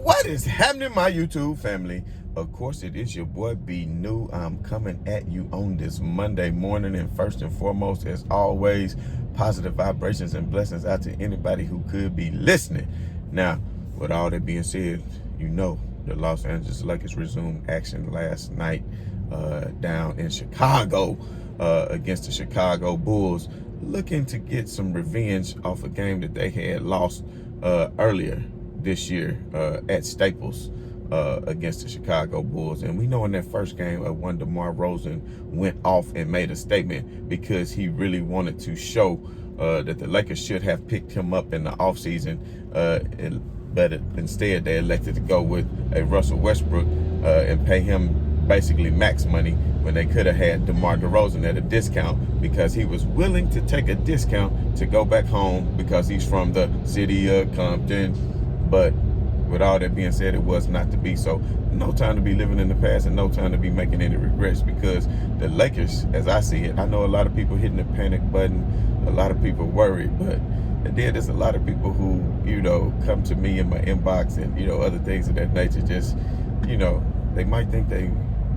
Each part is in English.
What is happening, my YouTube family? Of course, it is your boy B New. I'm coming at you on this Monday morning, and first and foremost, as always, positive vibrations and blessings out to anybody who could be listening. Now, with all that being said, you know the Los Angeles Lakers resumed action last night down in Chicago against the Chicago Bulls, looking to get some revenge off a game that they had lost earlier this year at Staples against the Chicago Bulls. And we know in that first game, when DeMar Rosen went off and made a statement because he really wanted to show that the Lakers should have picked him up in the offseason, but instead they elected to go with a Russell Westbrook and pay him basically max money when they could have had DeMar DeRozan at a discount, because he was willing to take a discount to go back home because he's from the city of Compton. But with all that being said, it was not to be. So no time to be living in the past and no time to be making any regrets, because the Lakers, as I see it, I know a lot of people hitting the panic button, a lot of people worried, but then there's a lot of people who, come to me in my inbox and, other things of that nature. Just, they might think they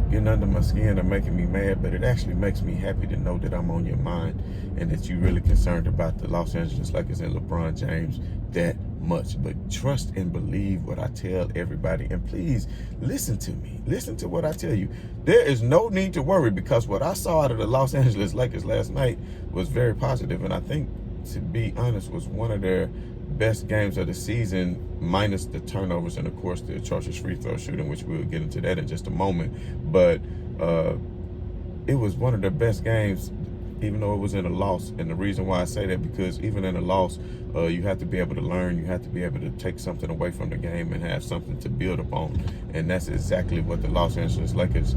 getting under my skin or making me mad, but it actually makes me happy to know that I'm on your mind and that you're really concerned about the Los Angeles Lakers and LeBron James that much. But trust and believe what I tell everybody, and please listen to me. Listen to what I tell you. There is no need to worry, because what I saw out of the Los Angeles Lakers last night was very positive, and I think, to be honest, was one of their best games of the season, minus the turnovers and, of course, the atrocious free throw shooting, which we'll get into that in just a moment. But it was one of their best games, even though it was in a loss. And the reason why I say that, because even in a loss, you have to be able to learn. You have to be able to take something away from the game and have something to build upon. And that's exactly what the Los Angeles Lakers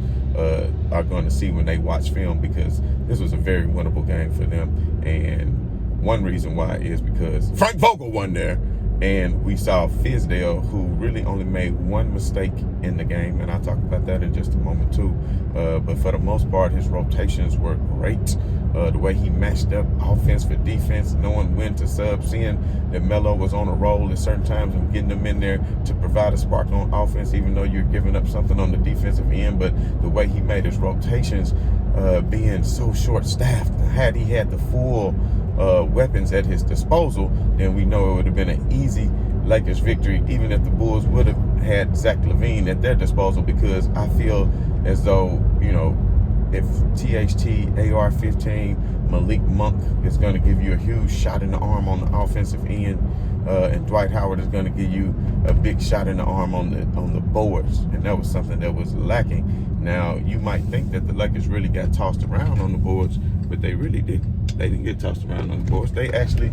are going to see when they watch film, because this was a very winnable game for them. And one reason why is because Frank Vogel won there, and we saw Fizzdale, who really only made one mistake in the game, and I'll talk about that in just a moment too. But for the most part, his rotations were great. The way he matched up offense for defense, knowing when to sub, seeing that Melo was on a roll at certain times and getting them in there to provide a spark on offense, even though you're giving up something on the defensive end. But the way he made his rotations, being so short-staffed, had he had the full weapons at his disposal, then we know it would have been an easy Lakers victory, even if the Bulls would have had Zach LaVine at their disposal, because I feel as though, if THT, AR-15, Malik Monk is going to give you a huge shot in the arm on the offensive end, and Dwight Howard is going to give you a big shot in the arm on the boards, and that was something that was lacking. Now, you might think that the Lakers really got tossed around on the boards, but they really didn't. They didn't get tossed around on the boards. They actually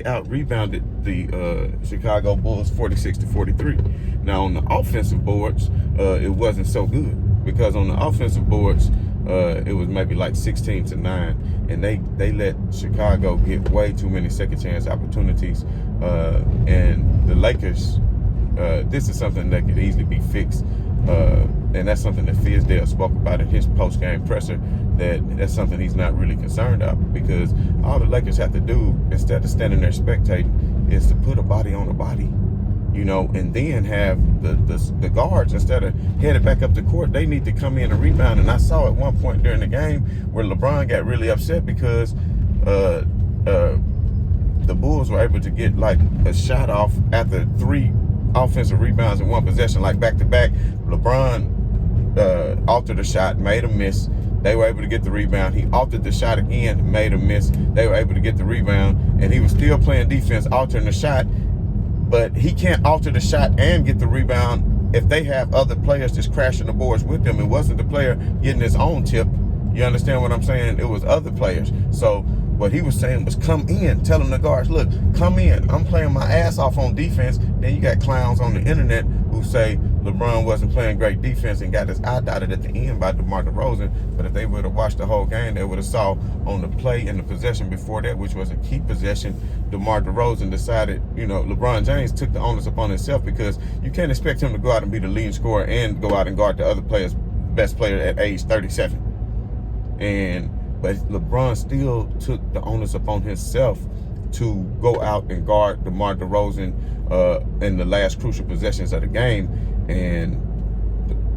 out rebounded the Chicago Bulls 46-43. Now, on the offensive boards, it wasn't so good, because on the offensive boards, it was maybe like 16-9, and they let Chicago get way too many second chance opportunities. And the Lakers, this is something that could easily be fixed. And that's something that Fizzdale spoke about in his post-game presser, that's something he's not really concerned about, because all the Lakers have to do, instead of standing there spectating, is to put a body on a body, and then have the guards, instead of headed back up the court, they need to come in and rebound. And I saw at one point during the game where LeBron got really upset because the Bulls were able to get like a shot off after 3 offensive rebounds in one possession, like back-to-back. LeBron altered the shot, made a miss. They were able to get the rebound. He altered the shot again, made a miss. They were able to get the rebound, and he was still playing defense, altering the shot. But he can't alter the shot and get the rebound if they have other players just crashing the boards with them. It wasn't the player getting his own tip. You understand what I'm saying? It was other players. So what he was saying was, come in. Tell them, the guards, look, come in. I'm playing my ass off on defense. Then you got clowns on the internet who say LeBron wasn't playing great defense and got his eye dotted at the end by DeMar DeRozan. But if they would have watched the whole game, they would have saw on the play and the possession before that, which was a key possession, DeMar DeRozan decided, LeBron James took the onus upon himself, because you can't expect him to go out and be the leading scorer and go out and guard the other player's best player at age 37. But LeBron still took the onus upon himself to go out and guard DeMar DeRozan in the last crucial possessions of the game. And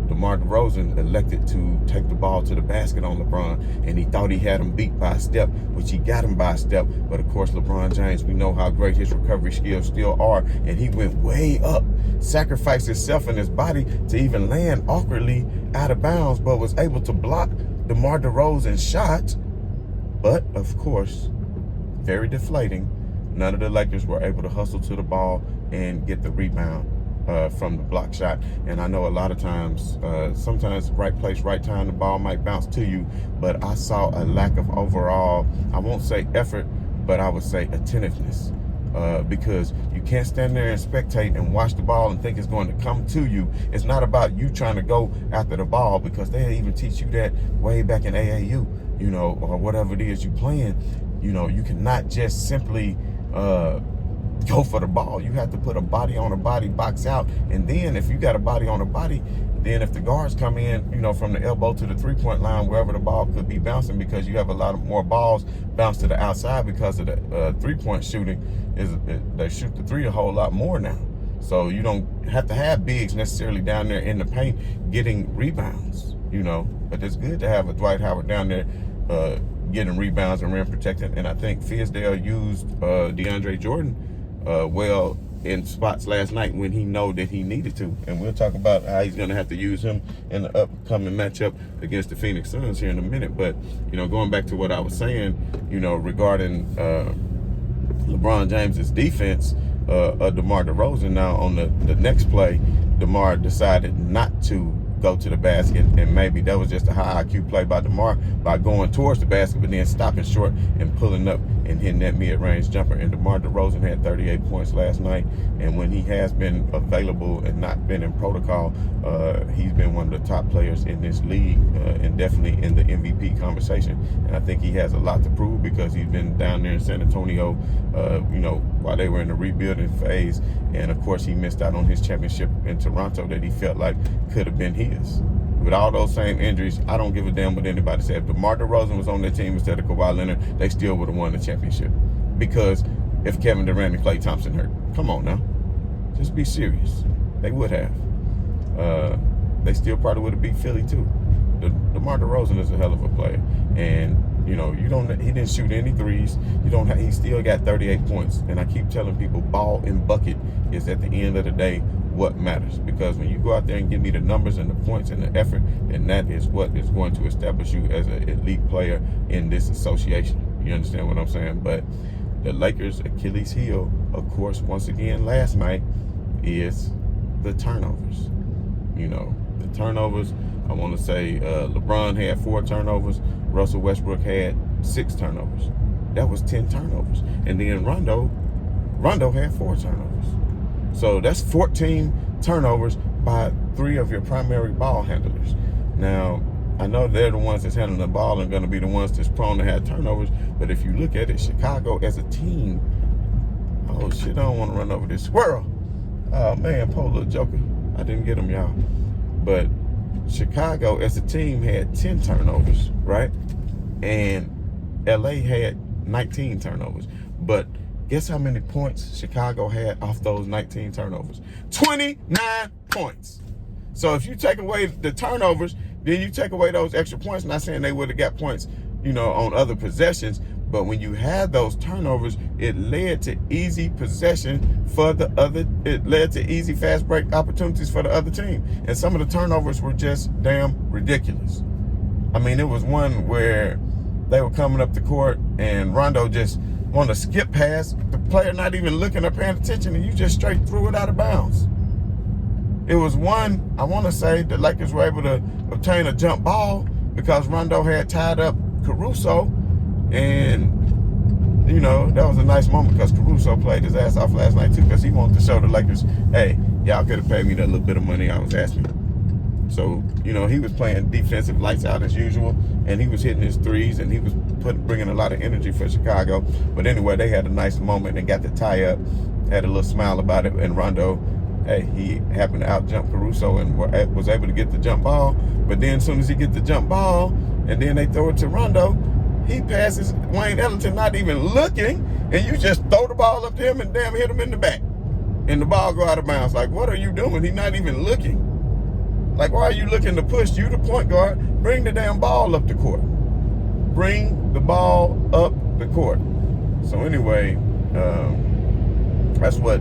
DeMar DeRozan elected to take the ball to the basket on LeBron, and he thought he had him beat by a step, which he got him by a step. But of course, LeBron James, we know how great his recovery skills still are, and he went way up, sacrificed himself and his body to even land awkwardly out of bounds, but was able to block DeMar DeRozan's shot. But of course, very deflating. None of the Lakers were able to hustle to the ball and get the rebound from the block shot. And I know a lot of times, sometimes right place, right time, the ball might bounce to you, but I saw a lack of overall, I won't say effort, but I would say attentiveness. Because you can't stand there and spectate and watch the ball and think it's going to come to you. It's not about you trying to go after the ball, because they even teach you that way back in AAU, you know, or whatever it is you playing. You know, you cannot just simply go for the ball. You have to put a body on a body, box out, and then if you got a body on a body, then if the guards come in, you know, from the elbow to the three-point line, wherever the ball could be bouncing, because you have a lot of more balls bounce to the outside because of the three-point shooting, they shoot the three a whole lot more now. So you don't have to have bigs necessarily down there in the paint getting rebounds, you know. But it's good to have a Dwight Howard down there getting rebounds and rim protecting. And I think Fizzdale used DeAndre Jordan well in spots last night when he know that he needed to. And we'll talk about how he's going to have to use him in the upcoming matchup against the Phoenix Suns here in a minute. But, you know, going back to what I was saying, you know, regarding LeBron James's defense of DeMar DeRozan. Now, on the next play, DeMar decided not to go to the basket, and maybe that was just a high IQ play by DeMar by going towards the basket, but then stopping short and pulling up and hitting that mid-range jumper. And DeMar DeRozan had 38 points last night, and when he has been available and not been in protocol, he's been one of the top players in this league, and definitely in the MVP conversation. And I think he has a lot to prove, because he's been down there in San Antonio, you know, while they were in the rebuilding phase. And of course, he missed out on his championship in Toronto that he felt like could have been his. With all those same injuries, I don't give a damn what anybody said. If DeMar DeRozan was on their team instead of Kawhi Leonard, they still would have won the championship. Because if Kevin Durant and Klay Thompson hurt, come on now, just be serious. They would have. They still probably would have beat Philly too. DeMar DeRozan is a hell of a player, and you know, he didn't shoot any threes. He still got 38 points. And I keep telling people, ball and bucket is at the end of the day what matters. Because when you go out there and give me the numbers and the points and the effort, and that is what is going to establish you as an elite player in this association. You understand what I'm saying? But the Lakers' Achilles heel, of course, once again last night, is the turnovers. You know, the turnovers. I want to say LeBron had 4 turnovers. Russell Westbrook had 6 turnovers. That was 10 turnovers. And then Rondo had 4 turnovers. So that's 14 turnovers by 3 of your primary ball handlers. Now, I know they're the ones that's handling the ball and going to be the ones that's prone to have turnovers. But if you look at it, Chicago as a team, oh shit, I don't want to run over this squirrel. Oh man, poor little joker. I didn't get him, y'all. But Chicago as a team had 10 turnovers, right? And LA had 19 turnovers. But guess how many points Chicago had off those 19 turnovers? 29 points. So if you take away the turnovers, then you take away those extra points. Not saying they would have got points, you know, on other possessions, but when you had those turnovers, it led to easy possession for the other. It led to easy fast break opportunities for the other team. And some of the turnovers were just damn ridiculous. I mean, it was one where they were coming up the court and Rondo just wanted to skip past the player, not even looking or paying attention, and you just straight threw it out of bounds. It was one, I want to say, the Lakers were able to obtain a jump ball because Rondo had tied up Caruso. And, you know, that was a nice moment because Caruso played his ass off last night too, because he wanted to show the Lakers, hey, y'all could have paid me that little bit of money I was asking. So, you know, he was playing defensive lights out as usual, and he was hitting his threes, and he was bringing a lot of energy for Chicago. But anyway, they had a nice moment and got the tie up, had a little smile about it, and Rondo, hey, he happened to out-jump Caruso and was able to get the jump ball. But then as soon as he get the jump ball, and then they throw it to Rondo, He passes Wayne Ellington not even looking, and you just throw the ball up to him and damn hit him in the back. And the ball go out of bounds. Like, what are you doing? He's not even looking. Like, why are you looking to push? You the point guard. Bring the damn ball up the court. Bring the ball up the court. So anyway, that's what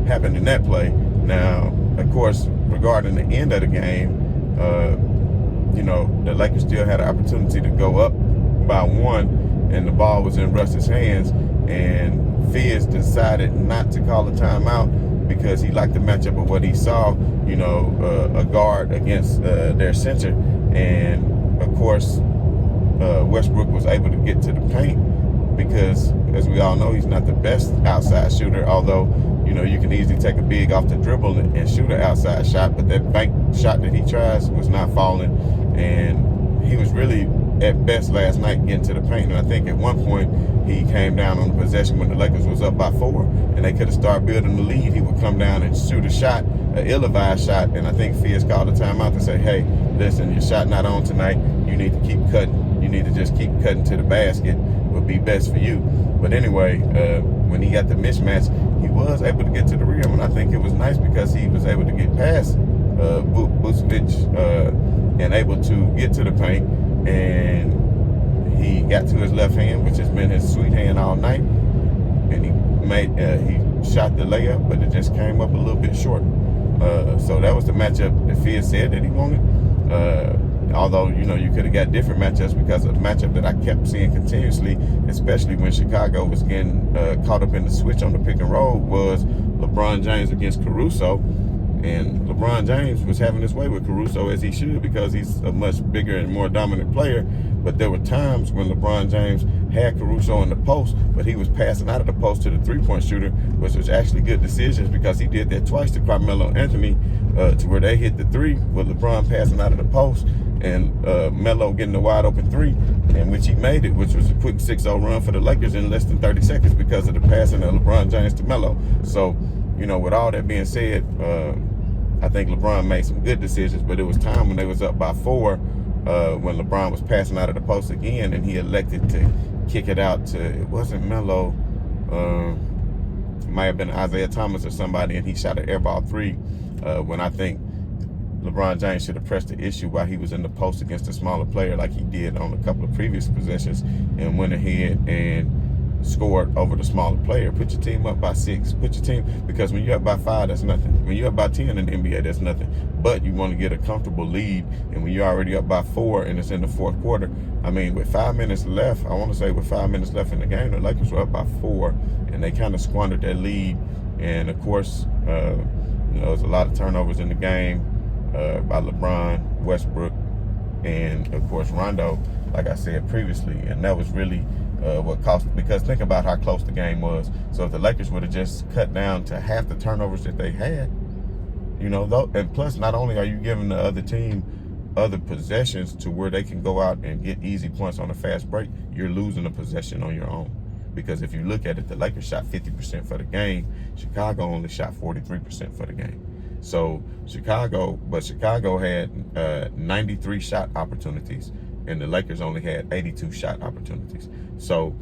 happened in that play. Now, of course, regarding the end of the game, the Lakers still had an opportunity to go up by 1, and the ball was in Russ's hands, and Fizz decided not to call a timeout because he liked the matchup of what he saw, a guard against their center. And of course, Westbrook was able to get to the paint because, as we all know, he's not the best outside shooter, although, you can easily take a big off the dribble and shoot an outside shot, but that bank shot that he tries was not falling, and he was really at best last night getting to the paint. And I think at one point he came down on the possession when the Lakers was up by 4 and they could have started building the lead. He would come down and shoot a shot, an ill-advised shot, and I think Fizz called a timeout to say, hey, listen, your shot not on tonight. You need to keep cutting. You need to just keep cutting to the basket would be best for you. But anyway, when he got the mismatch, he was able to get to the rim, and I think it was nice because he was able to get past Vucevic and able to get to the paint, and he got to his left hand, which has been his sweet hand all night, and he shot the layup, but it just came up a little bit short. So that was the matchup that Fizz said that he wanted. Although, you could have got different matchups, because of the matchup that I kept seeing continuously, especially when Chicago was getting caught up in the switch on the pick and roll, was LeBron James against Caruso. And LeBron James was having his way with Caruso, as he should, because he's a much bigger and more dominant player. But there were times when LeBron James had Caruso in the post, but he was passing out of the post to the three-point shooter, which was actually good decisions, because he did that twice to Carmelo Anthony, to where they hit the three with LeBron passing out of the post and Melo getting the wide open three, in which he made it, which was a quick 6-0 run for the Lakers in less than 30 seconds because of the passing of LeBron James to Melo. So, with all that being said, I think LeBron made some good decisions, but it was time when they was up by 4, when LeBron was passing out of the post again, and he elected to kick it out to, it wasn't Melo, it might have been Isaiah Thomas or somebody, and he shot an airball 3, when I think LeBron James should have pressed the issue while he was in the post against a smaller player, like he did on a couple of previous possessions, and went ahead and scored over the smaller player. Put your team up by 6. Put your team, because when you're up by 5, that's nothing. When you're up by 10 in the NBA, that's nothing. But you want to get a comfortable lead, and when you're already up by 4 and it's in the fourth quarter, with 5 minutes left, I want to say with 5 minutes left in the game, the Lakers were up by 4, and they kind of squandered their lead. And of course, there was a lot of turnovers in the game by LeBron, Westbrook, and of course Rondo, like I said previously, and that was really what cost, because think about how close the game was. So if the Lakers would have just cut down to half the turnovers that they had, and plus, not only are you giving the other team other possessions to where they can go out and get easy points on a fast break, you're losing a possession on your own. Because if you look at it, the Lakers shot 50% for the game. Chicago only shot 43% for the game. So Chicago had 93 shot opportunities, and the Lakers only had 82 shot opportunities. So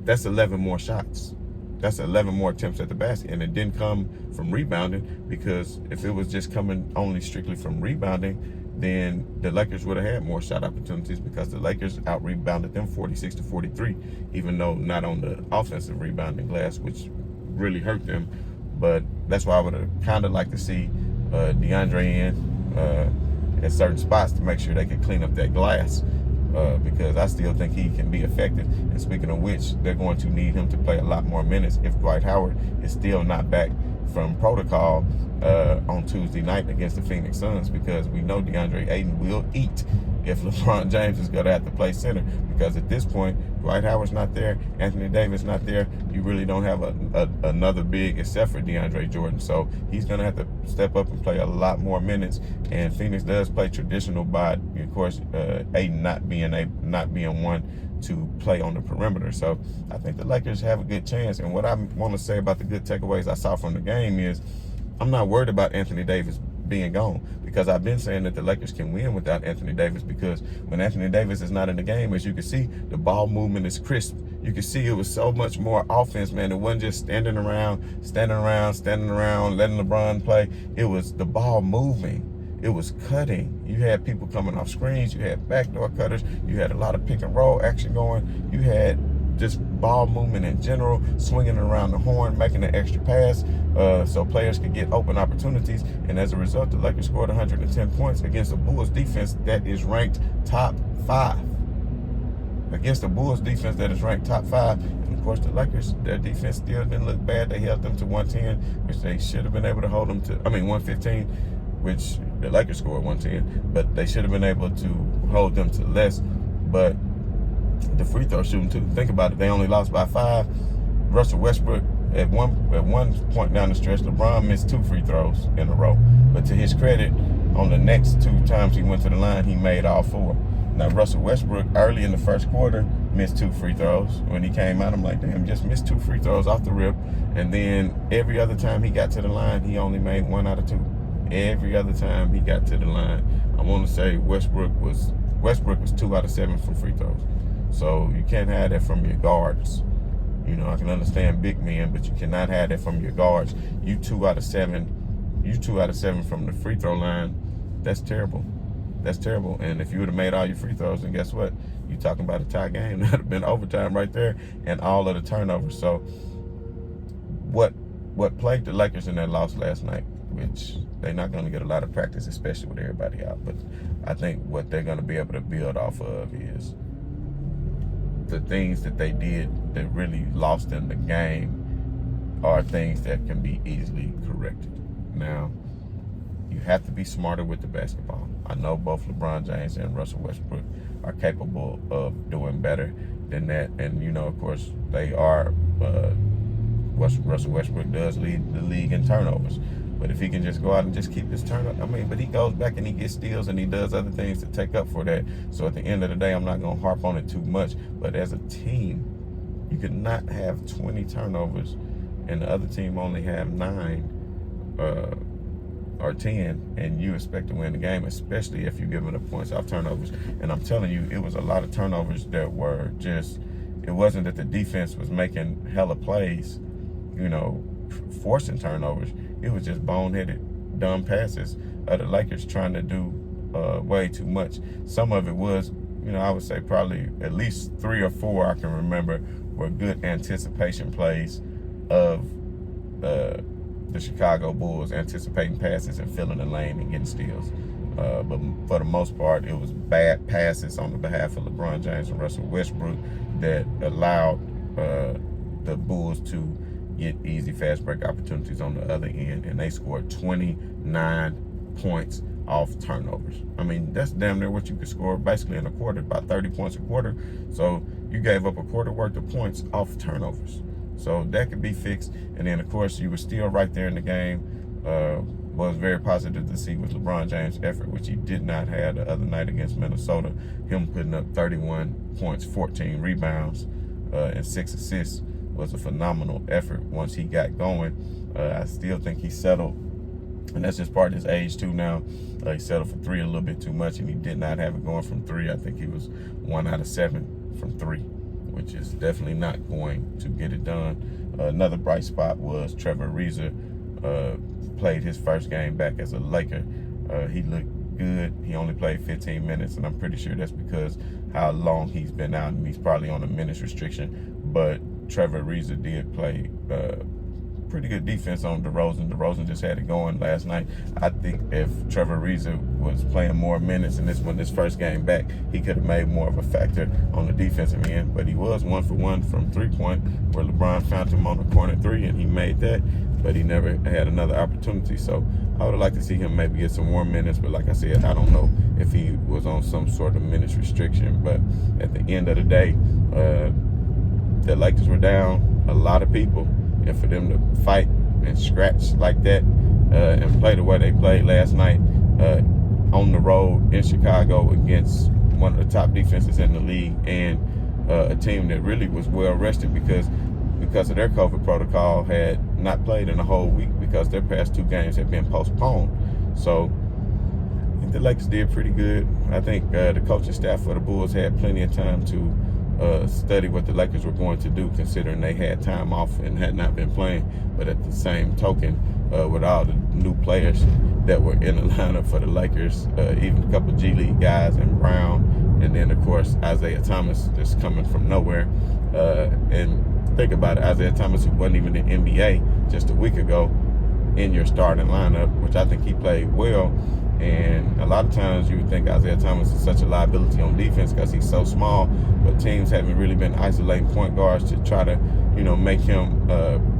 that's 11 more shots. That's 11 more attempts at the basket, and it didn't come from rebounding, because if it was just coming only strictly from rebounding, then the Lakers would have had more shot opportunities, because the Lakers out-rebounded them 46-43, even though not on the offensive rebounding glass, which really hurt them. But that's why I would have kind of liked to see DeAndre in at certain spots to make sure they could clean up that glass, because I still think he can be effective. And speaking of which, they're going to need him to play a lot more minutes if Dwight Howard is still not back from protocol on Tuesday night against the Phoenix Suns, because we know DeAndre Ayton will eat if LeBron James is going to have to play center, because at this point, Dwight Howard's not there, Anthony Davis not there, you really don't have another big except for DeAndre Jordan. So he's going to have to step up and play a lot more minutes, and Phoenix does play traditional by, of course, Ayton not being one to play on the perimeter. So I think the Lakers have a good chance. And what I want to say about the good takeaways I saw from the game is, I'm not worried about Anthony Davis being gone, because I've been saying that the Lakers can win without Anthony Davis, because when Anthony Davis is not in the game, as you can see, the ball movement is crisp. You can see it was so much more offense, man. It wasn't just standing around, letting LeBron play. It was the ball moving. It was cutting. You had people coming off screens. You had backdoor cutters. You had a lot of pick and roll action going. You had just ball movement in general, swinging around the horn, making an extra pass so players could get open opportunities. And as a result, the Lakers scored 110 points against the Bulls defense that is ranked top 5. Against the Bulls defense that is ranked top 5. And of course, the Lakers, their defense still didn't look bad. They held them to 110, which they should have been able to hold them to, 115, which the Lakers scored 110, but they should have been able to hold them to less. But the free throw shooting too. Think about it. They only lost by 5. Russell Westbrook, at one point down the stretch, LeBron missed 2 free throws in a row. But to his credit, on the next 2 times he went to the line, he made all 4. Now, Russell Westbrook, early in the first quarter, missed 2 free throws. When he came out, I'm like, damn, just missed 2 free throws off the rip. And then every other time he got to the line, he only made 1 out of 2. Every other time he got to the line, I want to say Westbrook was 2 out of 7 from free throws. So you can't have that from your guards. You know, I can understand big men, but you cannot have that from your guards. You 2 out of 7 from the free throw line. That's terrible. That's terrible. And if you would have made all your free throws, then guess what? You're talking about a tie game. That would have been overtime right there, and all of the turnovers. So what plagued the Lakers in that loss last night, which they're not going to get a lot of practice, especially with everybody out. But I think what they're going to be able to build off of is the things that they did that really lost them the game are things that can be easily corrected. Now, you have to be smarter with the basketball. I know both LeBron James and Russell Westbrook are capable of doing better than that. And, you know, of course, they are, Russell Westbrook does lead the league in turnovers. But if he can just go out and just keep his turnover, but he goes back and he gets steals and he does other things to take up for that. So at the end of the day, I'm not going to harp on it too much. But as a team, you could not have 20 turnovers and the other team only have 9 or 10, and you expect to win the game, especially if you're giving the points off turnovers. And I'm telling you, it was a lot of turnovers that were just, it wasn't that the defense was making hella plays, you know, forcing turnovers. It was just boneheaded, dumb passes of the Lakers trying to do way too much. Some of it was, you know, I would say probably at least 3 or 4 I can remember were good anticipation plays of the Chicago Bulls anticipating passes and filling the lane and getting steals. But for the most part, it was bad passes on the behalf of LeBron James and Russell Westbrook that allowed the Bulls to get easy fast break opportunities on the other end, and they scored 29 points off turnovers. I mean, that's damn near what you could score basically in a quarter, about 30 points a quarter. So you gave up a quarter worth of points off turnovers. So that could be fixed. And then, of course, you were still right there in the game. What was very positive to see was LeBron James' effort, which he did not have the other night against Minnesota. Him putting up 31 points, 14 rebounds, and 6 assists was a phenomenal effort once he got going. I still think he settled, and that's just part of his age too now. He settled for 3 a little bit too much, and he did not have it going from 3. I think he was 1 out of 7 from 3, which is definitely not going to get it done. Another bright spot was Trevor Ariza. Played his first game back as a Laker. He looked good. He only played 15 minutes, and I'm pretty sure that's because how long he's been out, and he's probably on a minutes restriction. But Trevor Ariza did play pretty good defense on Derozan. Derozan just had it going last night. I think if Trevor Ariza was playing more minutes in this first game back, he could have made more of a factor on the defensive end. But he was 1 for 1 from 3-point, where LeBron found him on the corner 3, and he made that. But he never had another opportunity. So I would have liked to see him maybe get some more minutes. But like I said, I don't know if he was on some sort of minutes restriction. But at the end of the day, the Lakers were down a lot of people. And for them to fight and scratch like that and play the way they played last night on the road in Chicago against one of the top defenses in the league, and a team that really was well rested because of their COVID protocol, had not played in a whole week because their past 2 games had been postponed. So I think the Lakers did pretty good. I think the coaching staff for the Bulls had plenty of time to study what the Lakers were going to do, considering they had time off and had not been playing. But at the same token, with all the new players that were in the lineup for the Lakers, even a couple of G League guys and Brown, and then of course Isaiah Thomas just coming from nowhere. And think about it, Isaiah Thomas, who wasn't even in the NBA just a week ago, in your starting lineup, which I think he played well. And a lot of times you would think Isaiah Thomas is such a liability on defense because he's so small, but teams haven't really been isolating point guards to try to, make him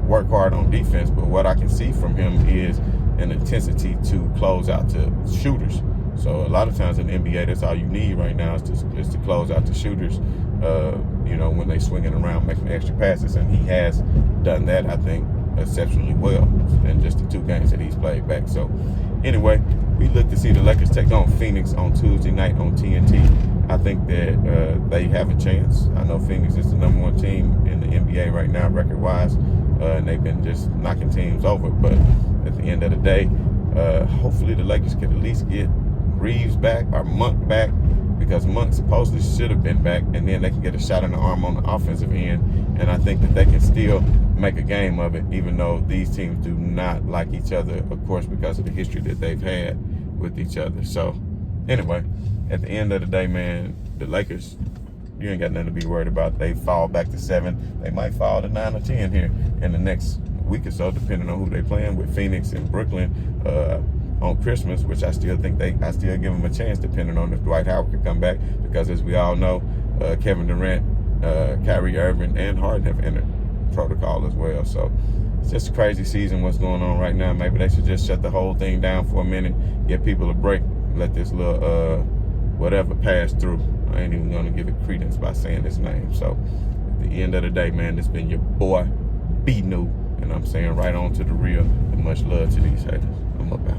work hard on defense. But what I can see from him is an intensity to close out to shooters. So a lot of times in the NBA, that's all you need right now is to close out the shooters, when they swinging around making extra passes. And he has done that, I think, exceptionally well in just the 2 games that he's played back. So anyway, we look to see the Lakers take on Phoenix on Tuesday night on TNT. I think that they have a chance. I know Phoenix is the #1 team in the NBA right now, record-wise, and they've been just knocking teams over. But at the end of the day, hopefully the Lakers can at least get Reeves back or Monk back, because Monk supposedly should have been back, and then they can get a shot in the arm on the offensive end. And I think that they can still make a game of it, even though these teams do not like each other, of course, because of the history that they've had with each other. So anyway, at the end of the day, man, the Lakers, you ain't got nothing to be worried about. They fall back to 7. They might fall to 9 or 10 here in the next week or so, depending on who they playing with Phoenix and Brooklyn on Christmas, which I still give them a chance, depending on if Dwight Howard could come back, because as we all know, Kevin Durant, Kyrie Irving, and Harden have entered protocol as well. So it's just a crazy season what's going on right now. Maybe they should just shut the whole thing down for a minute, give people a break, let this little whatever pass through. I ain't even gonna give it credence by saying his name. So at the end of the day, man, it's been your boy B New, and I'm saying right on to the real, and much love to these haters. I'm about.